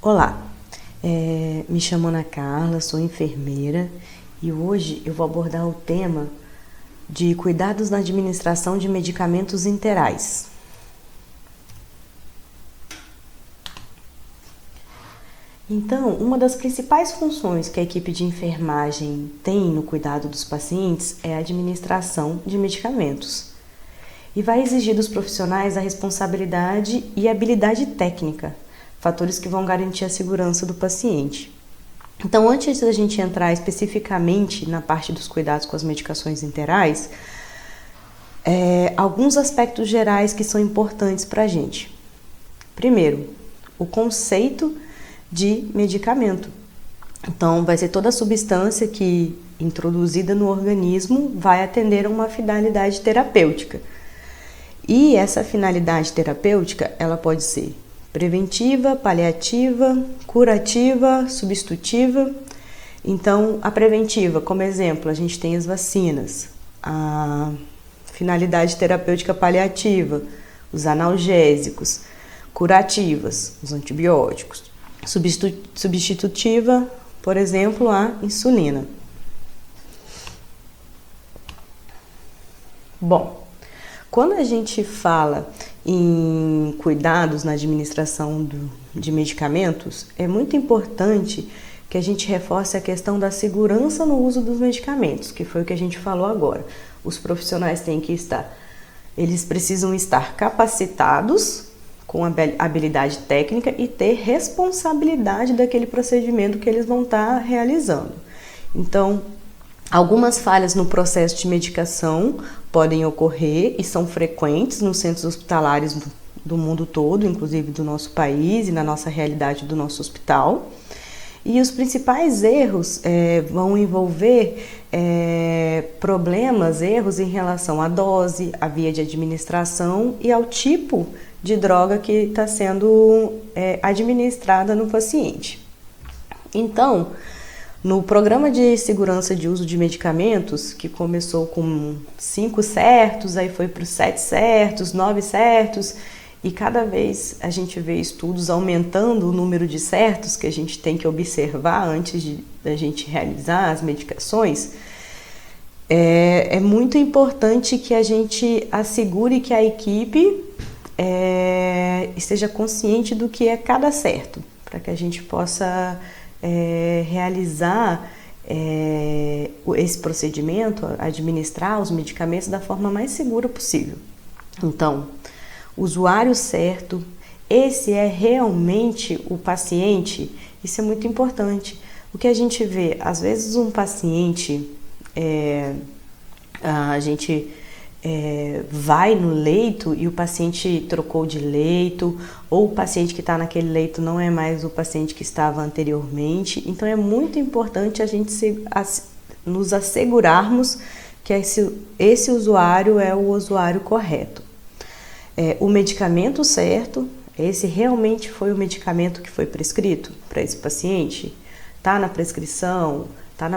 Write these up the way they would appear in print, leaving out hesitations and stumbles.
Olá, me chamo Ana Carla, sou enfermeira e hoje eu vou abordar o tema de cuidados na administração de medicamentos interais. Então, uma das principais funções que a equipe de enfermagem tem no cuidado dos pacientes é a administração de medicamentos. E vai exigir dos profissionais a responsabilidade e habilidade técnica, fatores que vão garantir a segurança do paciente. Então, antes da gente entrar especificamente na parte dos cuidados com as medicações interais, alguns aspectos gerais que são importantes para a gente. Primeiro, o conceito de medicamento. Então, vai ser toda a substância que, introduzida no organismo, vai atender a uma finalidade terapêutica. E essa finalidade terapêutica, ela pode ser preventiva, paliativa, curativa, substitutiva. Então, a preventiva, como exemplo, a gente tem as vacinas, a finalidade terapêutica paliativa, os analgésicos, curativas, os antibióticos, substitutiva, por exemplo, a insulina. Bom, quando a gente fala em cuidados na administração de medicamentos, é muito importante que a gente reforce a questão da segurança no uso dos medicamentos, que foi o que a gente falou agora. Os profissionais têm que eles precisam estar capacitados com habilidade técnica e ter responsabilidade daquele procedimento que eles vão estar realizando. Então, algumas falhas no processo de medicação podem ocorrer e são frequentes nos centros hospitalares do mundo todo, inclusive do nosso país e na nossa realidade do nosso hospital. E os principais erros vão envolver erros em relação à dose, à via de administração e ao tipo de droga que está sendo administrada no paciente. Então, no programa de segurança de uso de medicamentos, que começou com 5 certos, aí foi para os 7 certos, 9 certos, e cada vez a gente vê estudos aumentando o número de certos que a gente tem que observar antes da gente realizar as medicações. É muito importante que a gente assegure que a equipe esteja consciente do que é cada certo, para que a gente possa realizar esse procedimento, administrar os medicamentos da forma mais segura possível. Então, usuário certo, esse é realmente o paciente, isso é muito importante. O que a gente vê, às vezes um paciente, a gente vai no leito e o paciente trocou de leito, ou o paciente que está naquele leito não é mais o paciente que estava anteriormente. Então é muito importante a gente nos assegurarmos que esse usuário é o usuário correto. O medicamento certo, esse realmente foi o medicamento que foi prescrito para esse paciente? Está na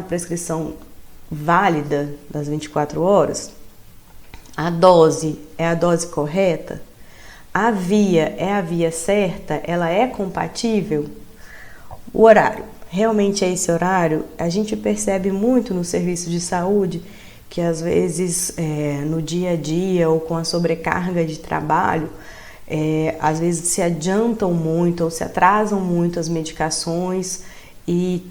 prescrição válida das 24 horas? A dose é a dose correta? A via é a via certa? Ela é compatível? O horário, realmente é esse horário? A gente percebe muito no serviço de saúde que às vezes no dia a dia ou com a sobrecarga de trabalho, às vezes se adiantam muito ou se atrasam muito as medicações e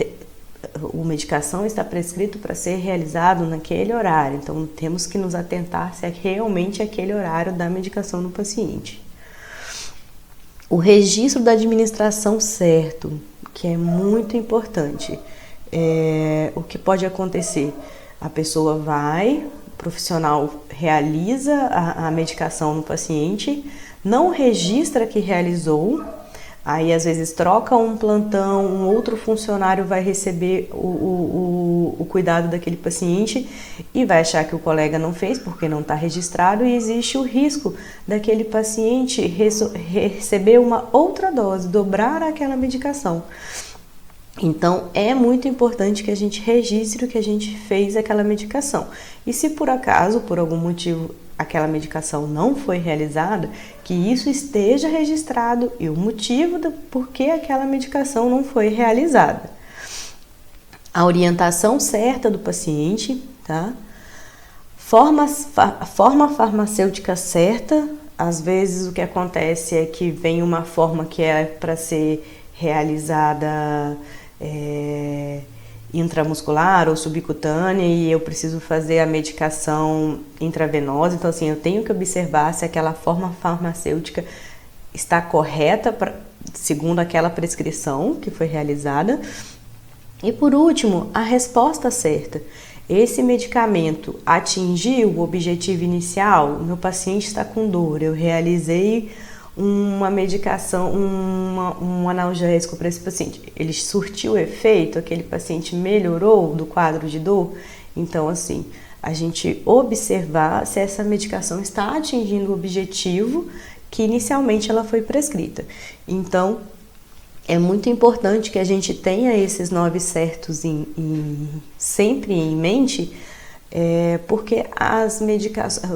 a medicação está prescrito para ser realizado naquele horário, então temos que nos atentar se é realmente aquele horário da medicação no paciente. O registro da administração certo, que é muito importante. O que pode acontecer? A pessoa vai, o profissional realiza a medicação no paciente, não registra que realizou. Aí, às vezes, troca um plantão, um outro funcionário vai receber o cuidado daquele paciente e vai achar que o colega não fez porque não está registrado, e existe o risco daquele paciente receber uma outra dose, dobrar aquela medicação. Então, é muito importante que a gente registre o que a gente fez aquela medicação. E se por acaso, por algum motivo, aquela medicação não foi realizada, que isso esteja registrado e o motivo do porquê aquela medicação não foi realizada. A orientação certa do paciente, tá? Forma farmacêutica certa. Às vezes o que acontece é que vem uma forma que é para ser realizada intramuscular ou subcutânea e eu preciso fazer a medicação intravenosa. Então, assim, eu tenho que observar se aquela forma farmacêutica está correta segundo aquela prescrição que foi realizada. E por último, a resposta certa. Esse medicamento atingiu o objetivo inicial? O meu paciente está com dor, eu realizei uma medicação, um analgésico para esse paciente. Ele surtiu efeito? Aquele paciente melhorou do quadro de dor? Então, assim, a gente observar se essa medicação está atingindo o objetivo que inicialmente ela foi prescrita. Então, é muito importante que a gente tenha esses 9 certos sempre em mente, porque as medicações,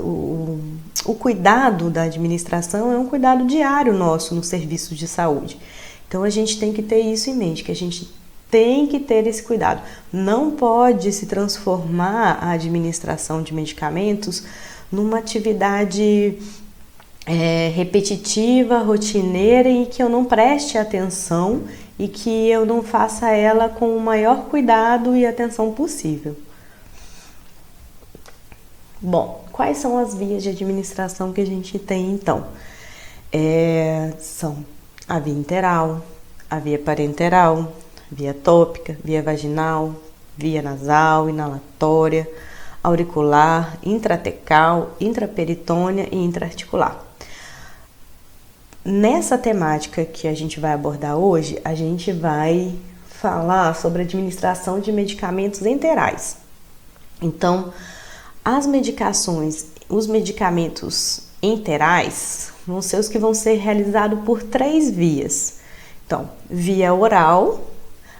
o cuidado da administração é um cuidado diário nosso no serviço de saúde. Então a gente tem que ter isso em mente, que a gente tem que ter esse cuidado. Não pode se transformar a administração de medicamentos numa atividade repetitiva, rotineira e que eu não preste atenção e que eu não faça ela com o maior cuidado e atenção possível. Bom, quais são as vias de administração que a gente tem então? São a via interal, a via parenteral, via tópica, via vaginal, via nasal, inalatória, auricular, intratecal, intraperitônea e intraarticular. Nessa temática que a gente vai abordar hoje, a gente vai falar sobre a administração de medicamentos enterais. Então, as medicações, os medicamentos enterais vão ser os que vão ser realizados por 3 vias. Então, via oral,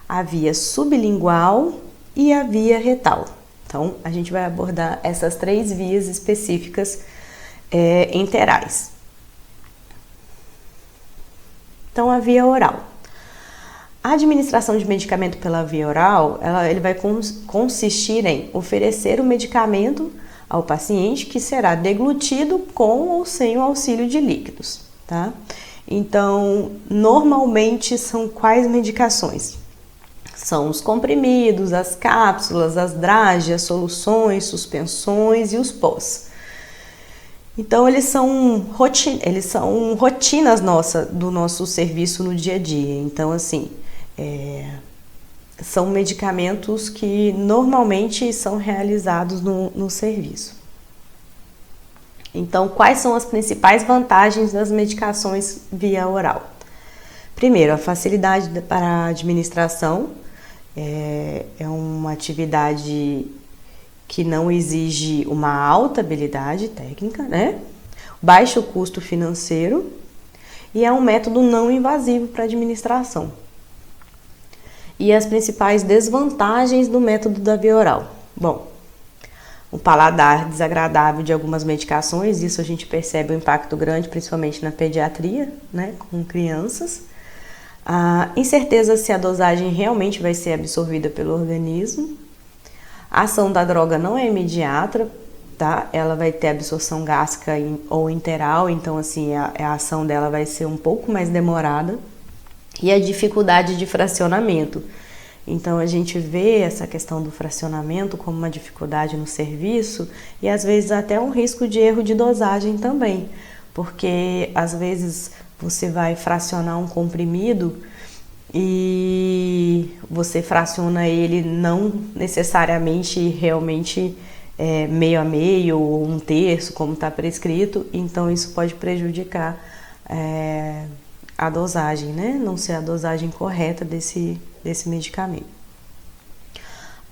a via sublingual e a via retal. Então, a gente vai abordar essas 3 vias específicas enterais. Então, a via oral. A administração de medicamento pela via oral, ele vai consistir em oferecer o medicamento ao paciente que será deglutido com ou sem o auxílio de líquidos, tá? Então, normalmente são quais medicações? São os comprimidos, as cápsulas, as drágeas, as soluções, suspensões e os pós. Então, eles são rotinas do nosso serviço no dia a dia. Então, assim, são medicamentos que normalmente são realizados no serviço. Então, quais são as principais vantagens das medicações via oral? Primeiro, a facilidade para a administração. É uma atividade que não exige uma alta habilidade técnica, né? Baixo custo financeiro e é um método não invasivo para administração. E as principais desvantagens do método da via oral. Bom, o paladar desagradável de algumas medicações, isso a gente percebe um impacto grande, principalmente na pediatria, né, com crianças. A incerteza se a dosagem realmente vai ser absorvida pelo organismo. A ação da droga não é imediata, tá? Ela vai ter absorção gástrica ou interal, então assim, a ação dela vai ser um pouco mais demorada. E a dificuldade de fracionamento. Então, a gente vê essa questão do fracionamento como uma dificuldade no serviço e às vezes até um risco de erro de dosagem também, porque às vezes você vai fracionar um comprimido e você fraciona ele não necessariamente realmente meio a meio ou 1/3, como está prescrito, então isso pode prejudicar a dosagem, né? Não ser a dosagem correta desse medicamento.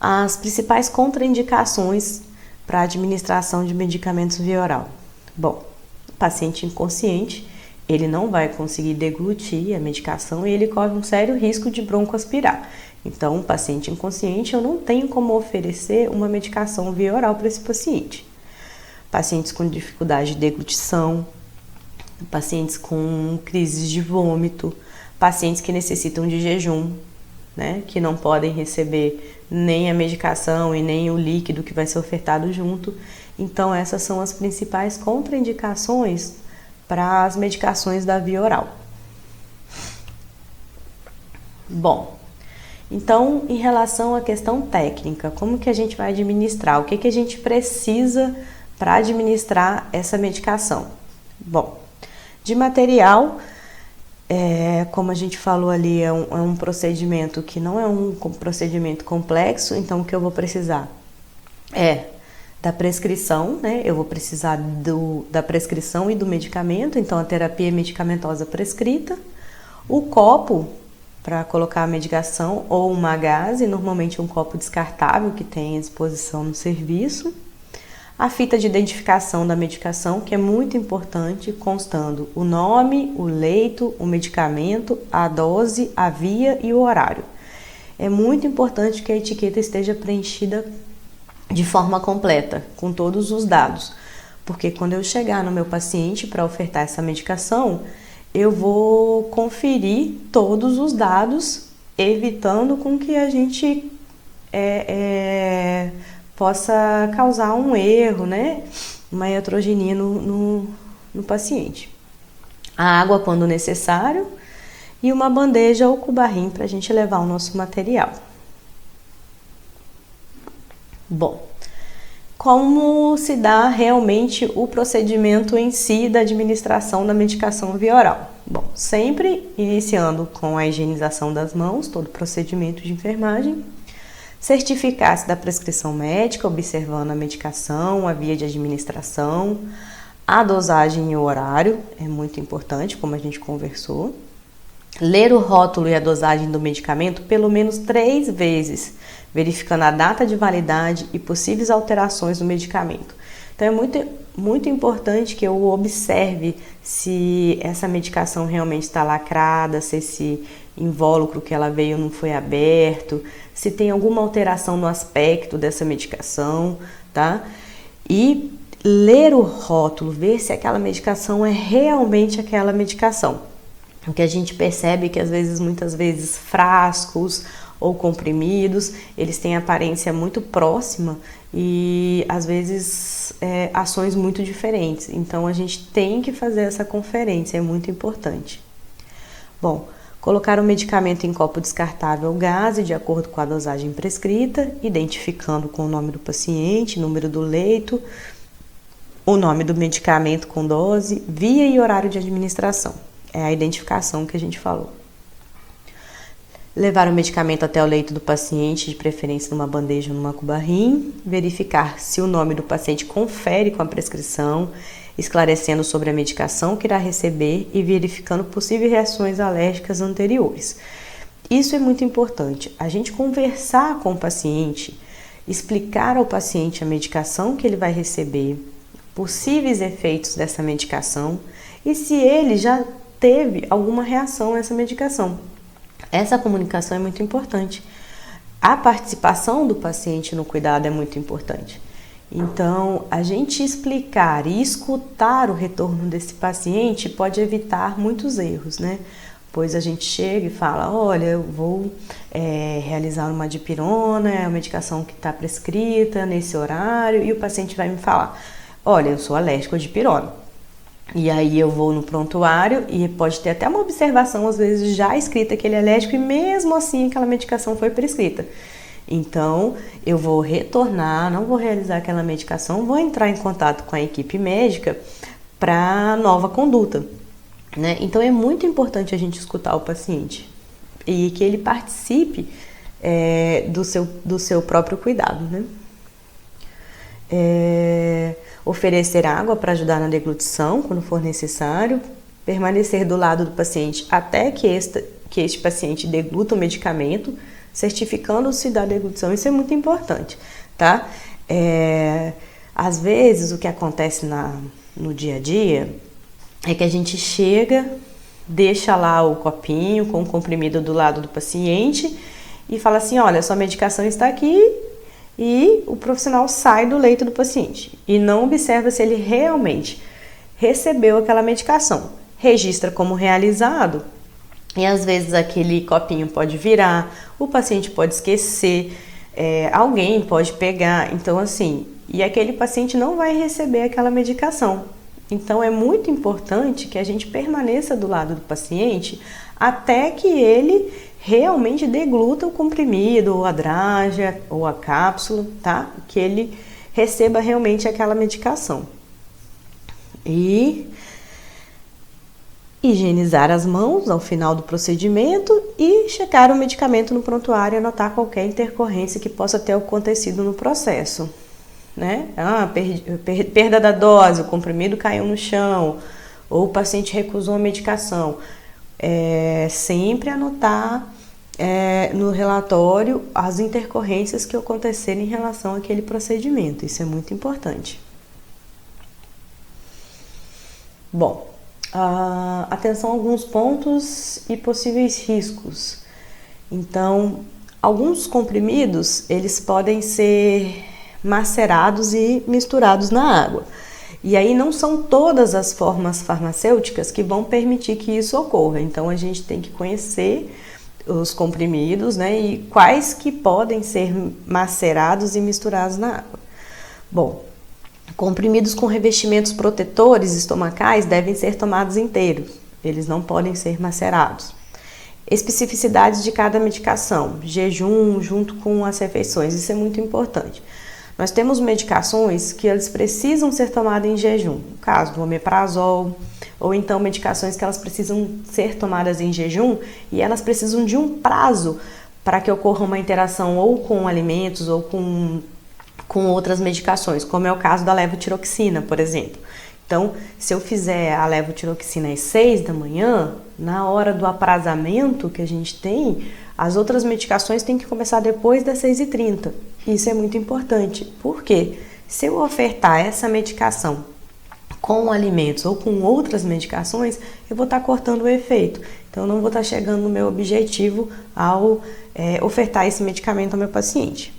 As principais contraindicações para a administração de medicamentos via oral. Bom, o paciente inconsciente, ele não vai conseguir deglutir a medicação e ele corre um sério risco de broncoaspirar. Então, um paciente inconsciente, eu não tenho como oferecer uma medicação via oral para esse paciente. pacientes com dificuldade de deglutição, pacientes com crises de vômito, pacientes que necessitam de jejum, né, que não podem receber nem a medicação e nem o líquido que vai ser ofertado junto. Então, essas são as principais contraindicações para as medicações da via oral. Bom, então, em relação à questão técnica, como que a gente vai administrar? O que a gente precisa para administrar essa medicação? Bom, de material, como a gente falou ali, é um procedimento que não é um procedimento complexo, então o que eu vou precisar é da prescrição, né? Eu vou precisar da prescrição e do medicamento, então a terapia medicamentosa prescrita, o copo para colocar a medicação ou uma gaze, normalmente um copo descartável que tem à disposição no serviço, a fita de identificação da medicação, que é muito importante, constando o nome, o leito, o medicamento, a dose, a via e o horário. É muito importante que a etiqueta esteja preenchida de forma completa, com todos os dados, porque quando eu chegar no meu paciente para ofertar essa medicação, eu vou conferir todos os dados, evitando com que a gente possa causar um erro, né? Uma iatrogenia no paciente. A água quando necessário e uma bandeja ou cubarrim para a gente levar o nosso material. Bom, como se dá realmente o procedimento em si da administração da medicação via oral? Bom, sempre iniciando com a higienização das mãos, todo o procedimento de enfermagem, certificar-se da prescrição médica, observando a medicação, a via de administração, a dosagem e o horário, é muito importante, como a gente conversou. Ler o rótulo e a dosagem do medicamento pelo menos 3 vezes, verificando a data de validade e possíveis alterações no medicamento. Então é muito importante que eu observe se essa medicação realmente está lacrada, se esse invólucro que ela veio não foi aberto, se tem alguma alteração no aspecto dessa medicação, tá? E ler o rótulo, ver se aquela medicação é realmente aquela medicação. O que a gente percebe é que muitas vezes frascos ou comprimidos, eles têm aparência muito próxima e às vezes ações muito diferentes. Então a gente tem que fazer essa conferência, é muito importante. Bom, colocar o medicamento em copo descartável gaze de acordo com a dosagem prescrita, identificando com o nome do paciente, número do leito, o nome do medicamento com dose, via e horário de administração. É a identificação que a gente falou. Levar o medicamento até o leito do paciente, de preferência numa bandeja ou numa cubarrim. Verificar se o nome do paciente confere com a prescrição, esclarecendo sobre a medicação que irá receber e verificando possíveis reações alérgicas anteriores. Isso é muito importante. A gente conversar com o paciente, explicar ao paciente a medicação que ele vai receber, possíveis efeitos dessa medicação e se ele já teve alguma reação a essa medicação. Essa comunicação é muito importante. A participação do paciente no cuidado é muito importante. Então, a gente explicar e escutar o retorno desse paciente pode evitar muitos erros, né? Pois a gente chega e fala, olha, eu vou realizar uma dipirona, é a medicação que está prescrita nesse horário, e o paciente vai me falar, olha, eu sou alérgico à dipirona. E aí eu vou no prontuário e pode ter até uma observação, às vezes, já escrita que ele é alérgico e mesmo assim aquela medicação foi prescrita. Então, eu vou retornar, não vou realizar aquela medicação, vou entrar em contato com a equipe médica para nova conduta, né? Então, é muito importante a gente escutar o paciente e que ele participe do seu próprio cuidado, né? Oferecer água para ajudar na deglutição quando for necessário, permanecer do lado do paciente até que este paciente degluta o medicamento, certificando-se da deglutição. Isso é muito importante, tá? Às vezes o que acontece no dia a dia é que a gente chega, deixa lá o copinho com o comprimido do lado do paciente e fala assim, olha, sua medicação está aqui e o profissional sai do leito do paciente e não observa se ele realmente recebeu aquela medicação. Registra como realizado e às vezes aquele copinho pode virar, o paciente pode esquecer, alguém pode pegar, então assim, e aquele paciente não vai receber aquela medicação. Então é muito importante que a gente permaneça do lado do paciente até que ele realmente degluta o comprimido, ou a drágia, ou a cápsula, tá? Que ele receba realmente aquela medicação. E higienizar as mãos ao final do procedimento e checar o medicamento no prontuário e anotar qualquer intercorrência que possa ter acontecido no processo. Né? Perda da dose, o comprimido caiu no chão, ou o paciente recusou a medicação. Sempre anotar no relatório as intercorrências que aconteceram em relação àquele procedimento. Isso é muito importante. Bom, atenção a alguns pontos e possíveis riscos. Então, alguns comprimidos, eles podem ser macerados e misturados na água. E aí não são todas as formas farmacêuticas que vão permitir que isso ocorra. Então a gente tem que conhecer os comprimidos, né, e quais que podem ser macerados e misturados na água. Bom, comprimidos com revestimentos protetores estomacais devem ser tomados inteiros. Eles não podem ser macerados. Especificidades de cada medicação, jejum junto com as refeições, isso é muito importante. Nós temos medicações que elas precisam ser tomadas em jejum, no caso do omeprazol, ou então medicações que elas precisam ser tomadas em jejum e elas precisam de um prazo para que ocorra uma interação ou com alimentos ou com outras medicações, como é o caso da levotiroxina, por exemplo. Então, se eu fizer a levotiroxina às 6 da manhã, na hora do aprazamento que a gente tem, as outras medicações têm que começar depois das 6h30. Isso é muito importante, porque se eu ofertar essa medicação com alimentos ou com outras medicações, eu vou estar cortando o efeito. Então, eu não vou estar chegando no meu objetivo ao ofertar esse medicamento ao meu paciente.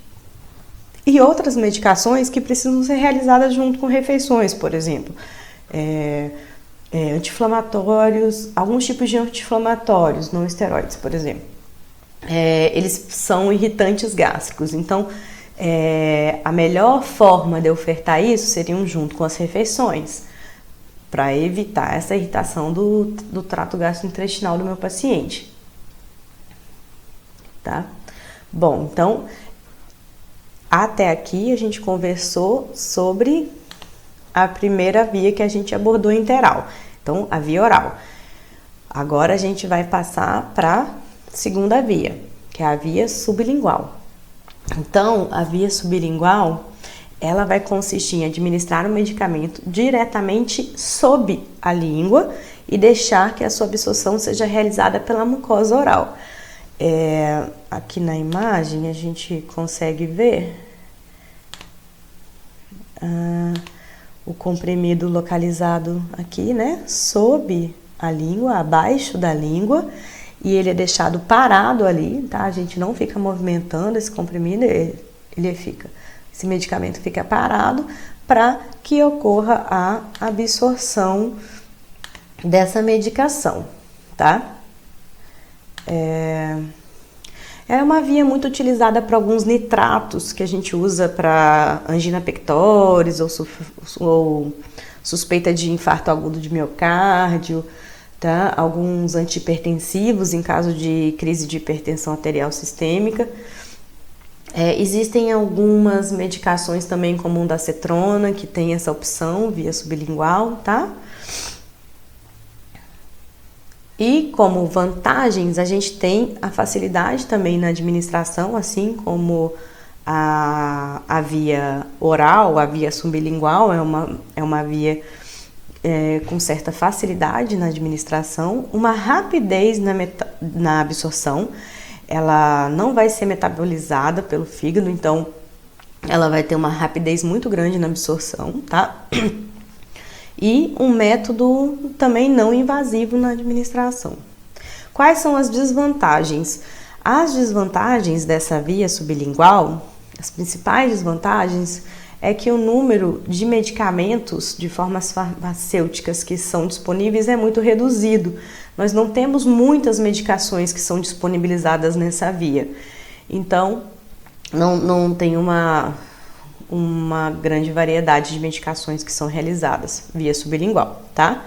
E outras medicações que precisam ser realizadas junto com refeições, por exemplo. Anti-inflamatórios, alguns tipos de anti-inflamatórios, não esteroides, por exemplo. Eles são irritantes gástricos, então a melhor forma de ofertar isso seriam junto com as refeições, para evitar essa irritação do trato gastrointestinal do meu paciente. Tá? Bom, então, até aqui a gente conversou sobre a primeira via que a gente abordou enteral, então a via oral. Agora a gente vai passar para a segunda via, que é a via sublingual. Então, a via sublingual, ela vai consistir em administrar o medicamento diretamente sob a língua e deixar que a sua absorção seja realizada pela mucosa oral. Aqui na imagem a gente consegue ver o comprimido localizado aqui, né, sob a língua, abaixo da língua, e ele é deixado parado ali, tá? A gente não fica movimentando esse comprimido, esse medicamento fica parado para que ocorra a absorção dessa medicação, tá? É uma via muito utilizada para alguns nitratos que a gente usa para angina pectoris ou suspeita de infarto agudo de miocárdio, tá? Alguns antihipertensivos em caso de crise de hipertensão arterial sistêmica. Existem algumas medicações também, como o ondansetrona, que tem essa opção via sublingual, tá? E como vantagens, a gente tem a facilidade também na administração, assim como a via oral, a via sublingual é uma via com certa facilidade na administração, uma rapidez na absorção, ela não vai ser metabolizada pelo fígado, então ela vai ter uma rapidez muito grande na absorção, tá? E um método também não invasivo na administração. Quais são as desvantagens? As desvantagens dessa via sublingual As principais desvantagens é que o número de medicamentos de formas farmacêuticas que são disponíveis é muito reduzido. Nós não temos muitas medicações que são disponibilizadas nessa via. Então, não tem uma grande variedade de medicações que são realizadas via sublingual, tá?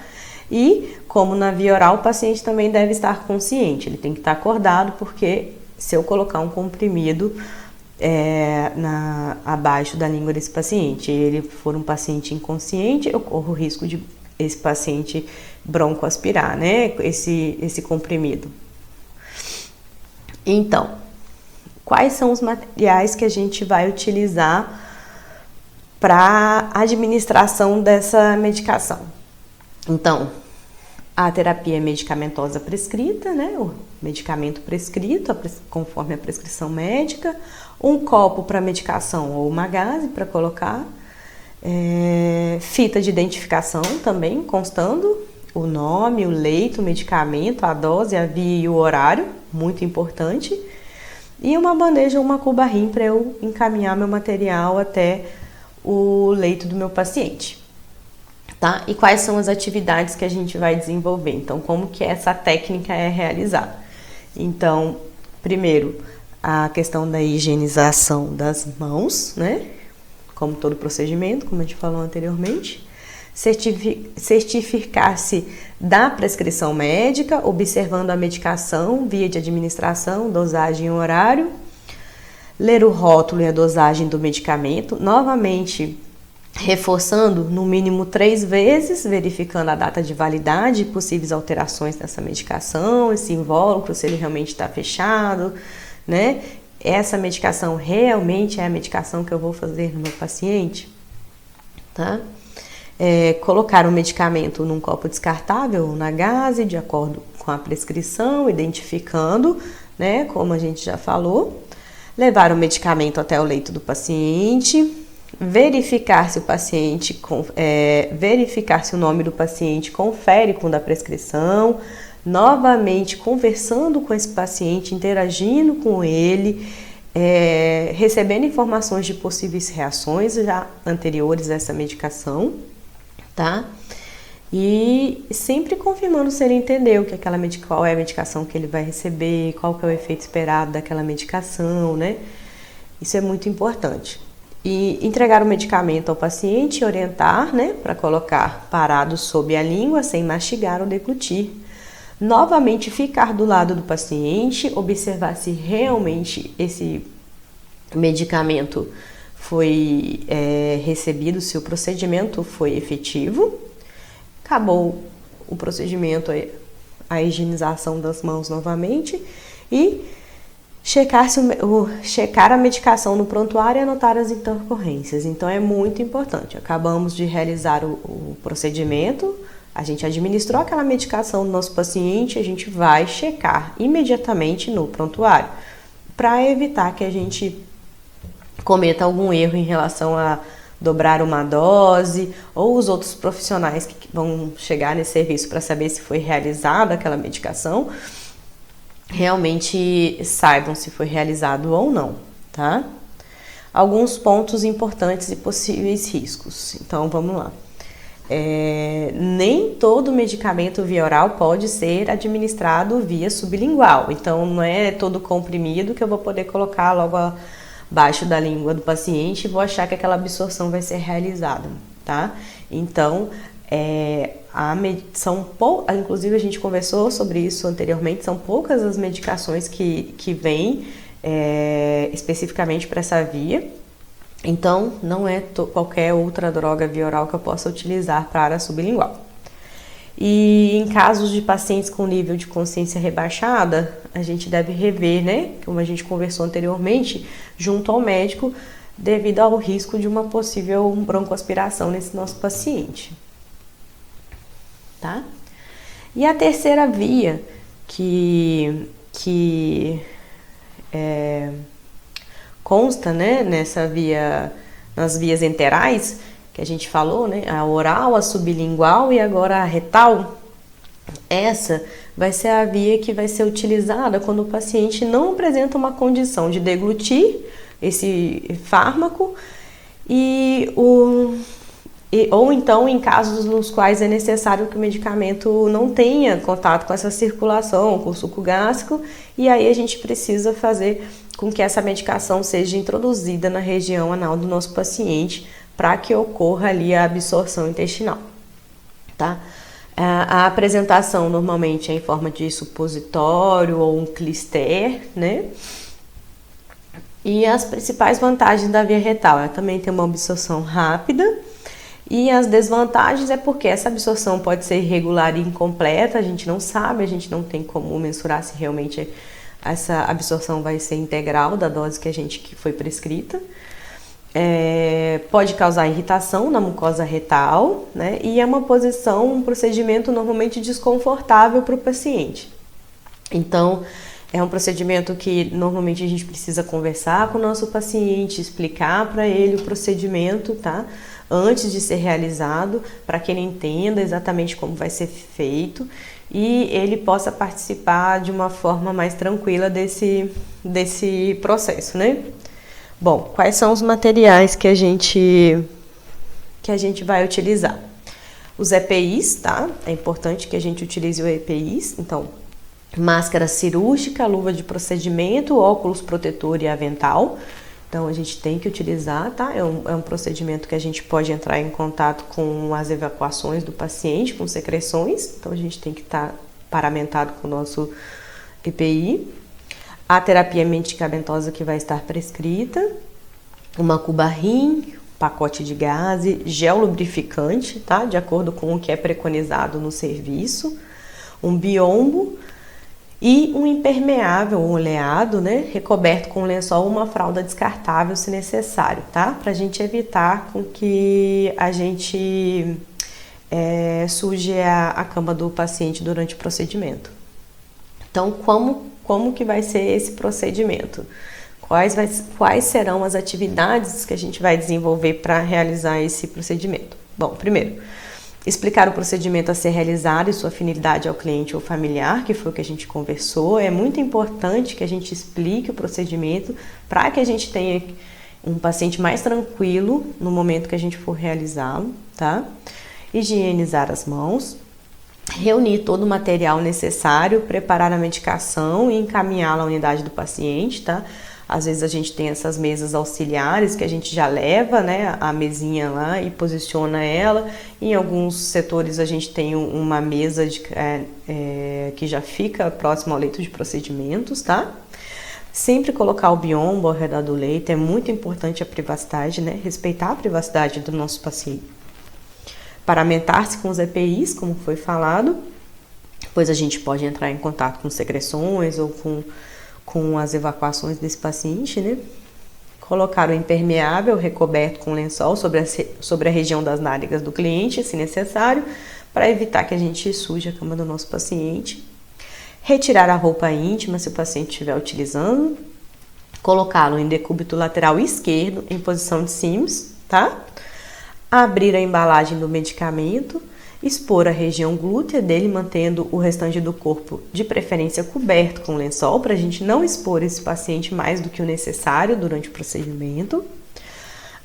E, como na via oral, o paciente também deve estar consciente, ele tem que estar acordado, porque se eu colocar um comprimido abaixo da língua desse paciente, e ele for um paciente inconsciente, eu corro o risco de esse paciente broncoaspirar, né, esse comprimido. Então, quais são os materiais que a gente vai utilizar para administração dessa medicação? Então, a terapia medicamentosa prescrita, né, o medicamento prescrito conforme a prescrição médica, um copo para medicação ou uma gaze para colocar, fita de identificação também, constando o nome, o leito, o medicamento, a dose, a via e o horário, muito importante, e uma bandeja ou uma cuba-rim para eu encaminhar meu material até o leito do meu paciente. Tá? E quais são as atividades que a gente vai desenvolver? Então, como que essa técnica é realizada? Então, primeiro, a questão da higienização das mãos, né? Como todo procedimento, como a gente falou anteriormente. Certificar-se da prescrição médica, observando a medicação, via de administração, dosagem e horário. Ler o rótulo e a dosagem do medicamento, novamente reforçando no mínimo 3 vezes, verificando a data de validade e possíveis alterações nessa medicação, esse invólucro, se ele realmente está fechado, né? Essa medicação realmente é a medicação que eu vou fazer no meu paciente, tá? Colocar o medicamento num copo descartável ou na gaze, de acordo com a prescrição, identificando, né? Como a gente já falou. Levar o medicamento até o leito do paciente. Verificar se o nome do paciente confere com o da prescrição, novamente conversando com esse paciente, interagindo com ele, recebendo informações de possíveis reações já anteriores a essa medicação, tá? E sempre confirmando se ele entendeu qual é a medicação que ele vai receber, qual que é o efeito esperado daquela medicação, né? Isso é muito importante. E entregar o medicamento ao paciente e orientar, né, para colocar parado sob a língua, sem mastigar ou deglutir. Novamente ficar do lado do paciente, observar se realmente esse medicamento foi recebido, se o procedimento foi efetivo. Acabou o procedimento, a higienização das mãos novamente e checar a medicação no prontuário e anotar as intercorrências. Então é muito importante. Acabamos de realizar o procedimento, a gente administrou aquela medicação do nosso paciente, a gente vai checar imediatamente no prontuário para evitar que a gente cometa algum erro em relação a dobrar uma dose, ou os outros profissionais que vão chegar nesse serviço para saber se foi realizada aquela medicação realmente saibam se foi realizado ou não, tá? Alguns pontos importantes e possíveis riscos. Então, vamos lá. Nem todo medicamento via oral pode ser administrado via sublingual. Então, não é todo comprimido que eu vou poder colocar logo abaixo da língua do paciente e vou achar que aquela absorção vai ser realizada, tá? Então, inclusive a gente conversou sobre isso anteriormente, são poucas as medicações que vêm especificamente para essa via, então não é qualquer outra droga via oral que eu possa utilizar para a área sublingual. E em casos de pacientes com nível de consciência rebaixada, a gente deve rever, né, como a gente conversou anteriormente, junto ao médico, devido ao risco de uma possível broncoaspiração nesse nosso paciente. Tá? E a terceira via que consta, né, nas vias enterais, que a gente falou, né, a oral, a sublingual e agora a retal, essa vai ser a via que vai ser utilizada quando o paciente não apresenta uma condição de deglutir, esse fármaco ou então em casos nos quais é necessário que o medicamento não tenha contato com essa circulação, com o suco gástrico, e aí a gente precisa fazer com que essa medicação seja introduzida na região anal do nosso paciente para que ocorra ali a absorção intestinal, tá? A apresentação normalmente é em forma de supositório ou um clister, né? E as principais vantagens da via retal, ela também tem uma absorção rápida, e as desvantagens é porque essa absorção pode ser irregular e incompleta, a gente não sabe, a gente não tem como mensurar se realmente essa absorção vai ser integral da dose que foi prescrita. Pode causar irritação na mucosa retal, né? E é um procedimento normalmente desconfortável para o paciente. Então, é um procedimento que normalmente a gente precisa conversar com o nosso paciente, explicar para ele o procedimento, tá? Antes de ser realizado, para que ele entenda exatamente como vai ser feito e ele possa participar de uma forma mais tranquila desse processo, né? Bom, quais são os materiais que a gente vai utilizar? Os EPIs, tá? É importante que a gente utilize o EPIs, então, máscara cirúrgica, luva de procedimento, óculos protetor e avental. Então, a gente tem que utilizar, tá? É um procedimento que a gente pode entrar em contato com as evacuações do paciente, com secreções. Então, a gente tem que estar paramentado com o nosso EPI. A terapia medicamentosa que vai estar prescrita. Uma cubarrim, pacote de gaze, gel lubrificante, tá? De acordo com o que é preconizado no serviço. Um biombo. E um impermeável, um oleado, né, recoberto com lençol ou uma fralda descartável se necessário, tá? Pra gente evitar com que a gente suje a cama do paciente durante o procedimento. Então, como que vai ser esse procedimento? Quais serão as atividades que a gente vai desenvolver para realizar esse procedimento? Bom, primeiro, explicar o procedimento a ser realizado e sua afinidade ao cliente ou familiar, que foi o que a gente conversou. É muito importante que a gente explique o procedimento para que a gente tenha um paciente mais tranquilo no momento que a gente for realizá-lo, tá? Higienizar as mãos, reunir todo o material necessário, preparar a medicação e encaminhá-la à unidade do paciente, tá? Às vezes a gente tem essas mesas auxiliares que a gente já leva, né, a mesinha lá e posiciona ela. Em alguns setores a gente tem uma mesa que já fica próximo ao leito de procedimentos, tá? Sempre colocar o biombo ao redor do leito, é muito importante a privacidade, né? Respeitar a privacidade do nosso paciente. Paramentar-se com os EPIs, como foi falado, pois a gente pode entrar em contato com secreções ou com as evacuações desse paciente, né? Colocar o impermeável recoberto com lençol sobre a região das nádegas do cliente, se necessário, para evitar que a gente suje a cama do nosso paciente. Retirar a roupa íntima, se o paciente estiver utilizando. Colocá-lo em decúbito lateral esquerdo, em posição de Sims, tá? Abrir a embalagem do medicamento. Expor a região glútea dele, mantendo o restante do corpo de preferência coberto com lençol, para a gente não expor esse paciente mais do que o necessário durante o procedimento.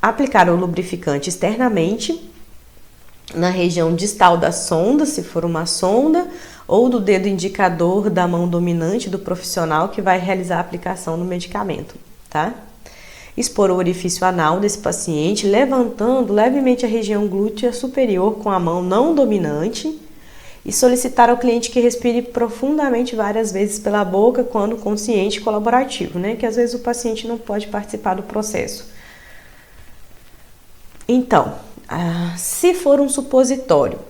Aplicar o lubrificante externamente na região distal da sonda, se for uma sonda, ou do dedo indicador da mão dominante do profissional que vai realizar a aplicação do medicamento, tá? Expor o orifício anal desse paciente, levantando levemente a região glútea superior com a mão não dominante e solicitar ao cliente que respire profundamente várias vezes pela boca quando consciente e colaborativo, né? Que às vezes o paciente não pode participar do processo. Então, se for um supositório,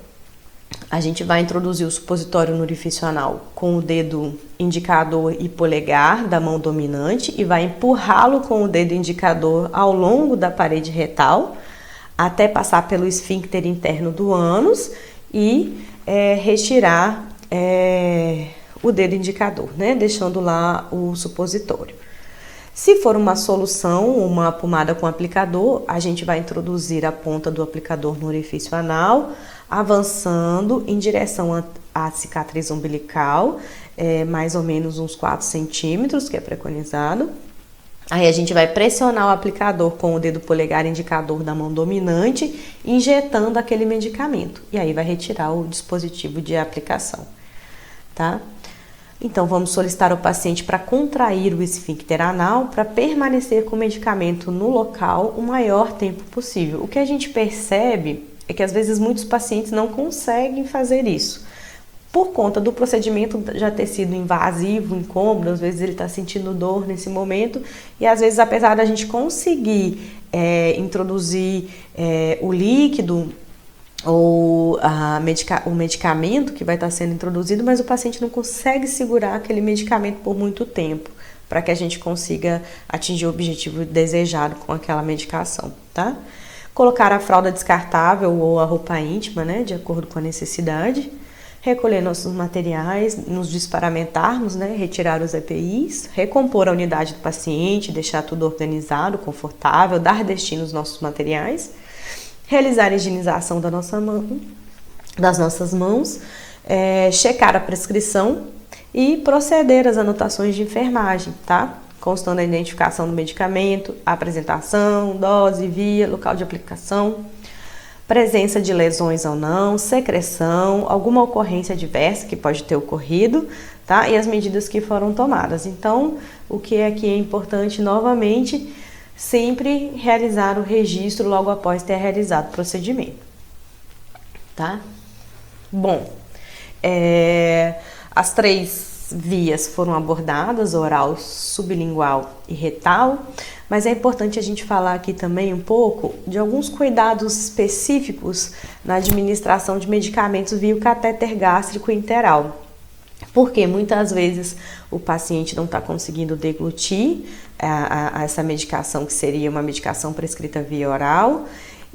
a gente vai introduzir o supositório no orifício anal com o dedo indicador e polegar da mão dominante e vai empurrá-lo com o dedo indicador ao longo da parede retal até passar pelo esfíncter interno do ânus e retirar o dedo indicador, né? Deixando lá o supositório. Se for uma solução, uma pomada com aplicador, a gente vai introduzir a ponta do aplicador no orifício anal, avançando em direção à cicatriz umbilical, mais ou menos uns 4 centímetros, que é preconizado. Aí a gente vai pressionar o aplicador com o dedo polegar indicador da mão dominante, injetando aquele medicamento. E aí vai retirar o dispositivo de aplicação, tá? Então vamos solicitar ao paciente para contrair o esfíncter anal para permanecer com o medicamento no local o maior tempo possível. O que a gente percebe é que às vezes muitos pacientes não conseguem fazer isso. Por conta do procedimento já ter sido invasivo, incômodo, às vezes ele está sentindo dor nesse momento e às vezes apesar da gente conseguir introduzir o líquido ou o medicamento que vai estar sendo introduzido, mas o paciente não consegue segurar aquele medicamento por muito tempo para que a gente consiga atingir o objetivo desejado com aquela medicação, tá? Colocar a fralda descartável ou a roupa íntima, né, de acordo com a necessidade. Recolher nossos materiais, nos desparamentarmos, né, retirar os EPIs, recompor a unidade do paciente, deixar tudo organizado, confortável, dar destino aos nossos materiais, realizar a higienização das nossas mãos, checar a prescrição e proceder às anotações de enfermagem, tá? Constando a identificação do medicamento, a apresentação, dose, via, local de aplicação, presença de lesões ou não, secreção, alguma ocorrência adversa que pode ter ocorrido, tá? E as medidas que foram tomadas. Então, o que aqui é importante, novamente, sempre realizar o registro logo após ter realizado o procedimento, tá? Bom, as 3 vias foram abordadas, oral, sublingual e retal, mas é importante a gente falar aqui também um pouco de alguns cuidados específicos na administração de medicamentos via o catéter gástrico interal. Porque muitas vezes o paciente não está conseguindo deglutir essa medicação, que seria uma medicação prescrita via oral,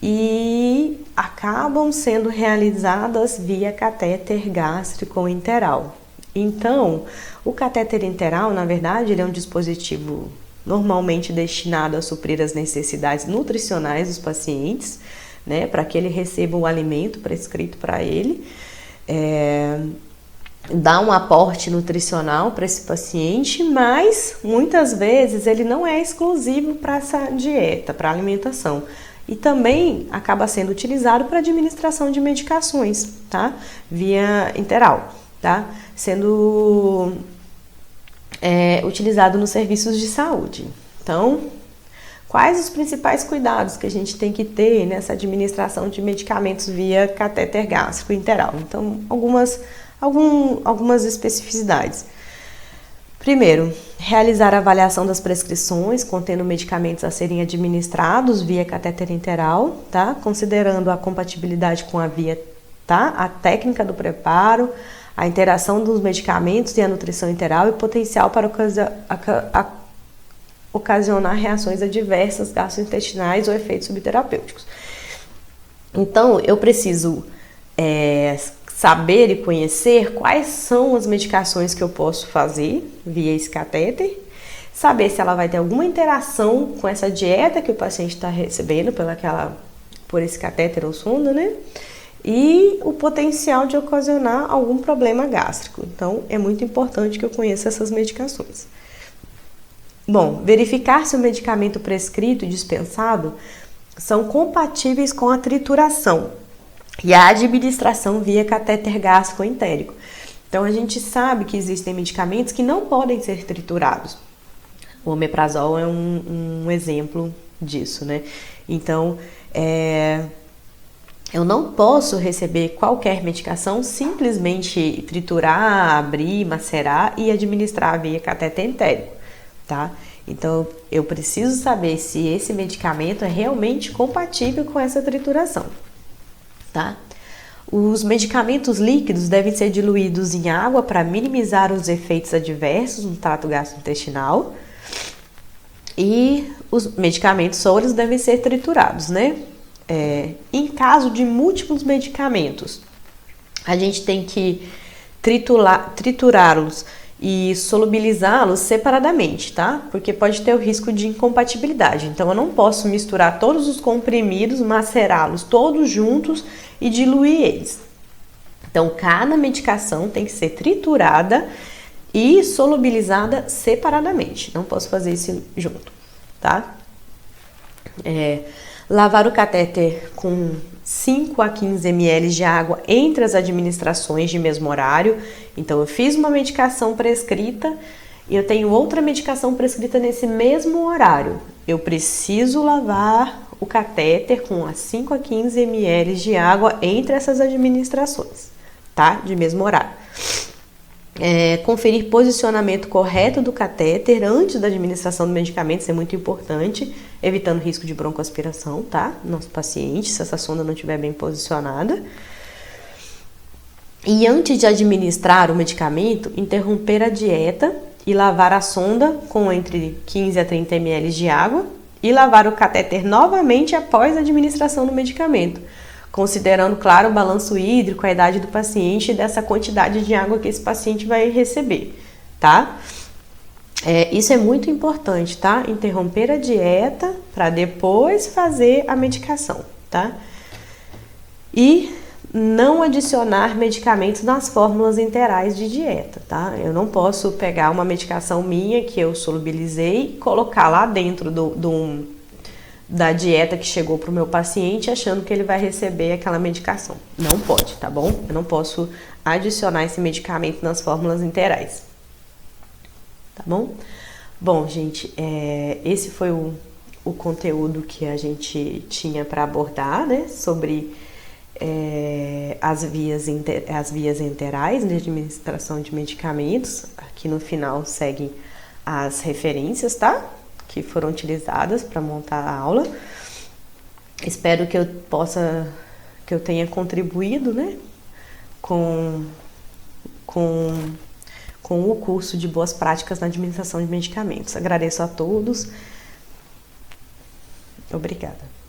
e acabam sendo realizadas via catéter gástrico interal. Então, o catéter interal, na verdade, ele é um dispositivo normalmente destinado a suprir as necessidades nutricionais dos pacientes, né, para que ele receba o alimento prescrito para ele, dá um aporte nutricional para esse paciente, mas muitas vezes ele não é exclusivo para essa dieta, para alimentação. E também acaba sendo utilizado para administração de medicações, tá? Via interal, tá? Sendo utilizado nos serviços de saúde. Então, quais os principais cuidados que a gente tem que ter nessa administração de medicamentos via catéter gástrico interal? Então, algumas especificidades. Primeiro, realizar a avaliação das prescrições contendo medicamentos a serem administrados via catéter interal, tá? Considerando a compatibilidade com a via, tá? A técnica do preparo, a interação dos medicamentos e a nutrição interal e potencial para ocasionar reações adversas gastrointestinais ou efeitos subterapêuticos. Então, eu preciso saber e conhecer quais são as medicações que eu posso fazer via esse catéter, saber se ela vai ter alguma interação com essa dieta que o paciente está recebendo por esse catéter ou sonda, né? E o potencial de ocasionar algum problema gástrico. Então, é muito importante que eu conheça essas medicações. Bom, verificar se o medicamento prescrito e dispensado são compatíveis com a trituração e a administração via catéter gástrico entérico. Então, a gente sabe que existem medicamentos que não podem ser triturados. O omeprazol é um exemplo disso, né? Então, eu não posso receber qualquer medicação, simplesmente triturar, abrir, macerar e administrar via catéter entérico, tá? Então, eu preciso saber se esse medicamento é realmente compatível com essa trituração, tá? Os medicamentos líquidos devem ser diluídos em água para minimizar os efeitos adversos no trato gastrointestinal. E os medicamentos sólidos devem ser triturados, né? Em caso de múltiplos medicamentos, a gente tem que triturá-los e solubilizá-los separadamente, tá? Porque pode ter o risco de incompatibilidade. Então, eu não posso misturar todos os comprimidos, macerá-los todos juntos e diluir eles. Então, cada medicação tem que ser triturada e solubilizada separadamente. Não posso fazer isso junto. tá? Lavar o catéter com 5 a 15 ml de água entre as administrações de mesmo horário. Então, eu fiz uma medicação prescrita e eu tenho outra medicação prescrita nesse mesmo horário. Eu preciso lavar o catéter com 5 a 15 ml de água entre essas administrações, tá? De mesmo horário. Conferir posicionamento correto do catéter antes da administração do medicamento, isso é muito importante, evitando risco de broncoaspiração, tá? Nosso paciente, se essa sonda não estiver bem posicionada. E antes de administrar o medicamento, interromper a dieta e lavar a sonda com entre 15 a 30 ml de água e lavar o catéter novamente após a administração do medicamento, considerando, claro, o balanço hídrico, a idade do paciente e dessa quantidade de água que esse paciente vai receber, tá? Isso é muito importante, tá? Interromper a dieta para depois fazer a medicação, tá? E não adicionar medicamentos nas fórmulas interais de dieta, tá? Eu não posso pegar uma medicação minha que eu solubilizei e colocar lá dentro da dieta que chegou para o meu paciente achando que ele vai receber aquela medicação. Não pode, tá bom? Eu não posso adicionar esse medicamento nas fórmulas interais. Tá bom? Bom, gente, esse foi o conteúdo que a gente tinha para abordar, né? Sobre as vias enterais de administração de medicamentos. Aqui no final seguem as referências, tá? Que foram utilizadas para montar a aula. Espero que eu tenha contribuído, né, com o curso de Boas Práticas na Administração de Medicamentos. Agradeço a todos. Obrigada.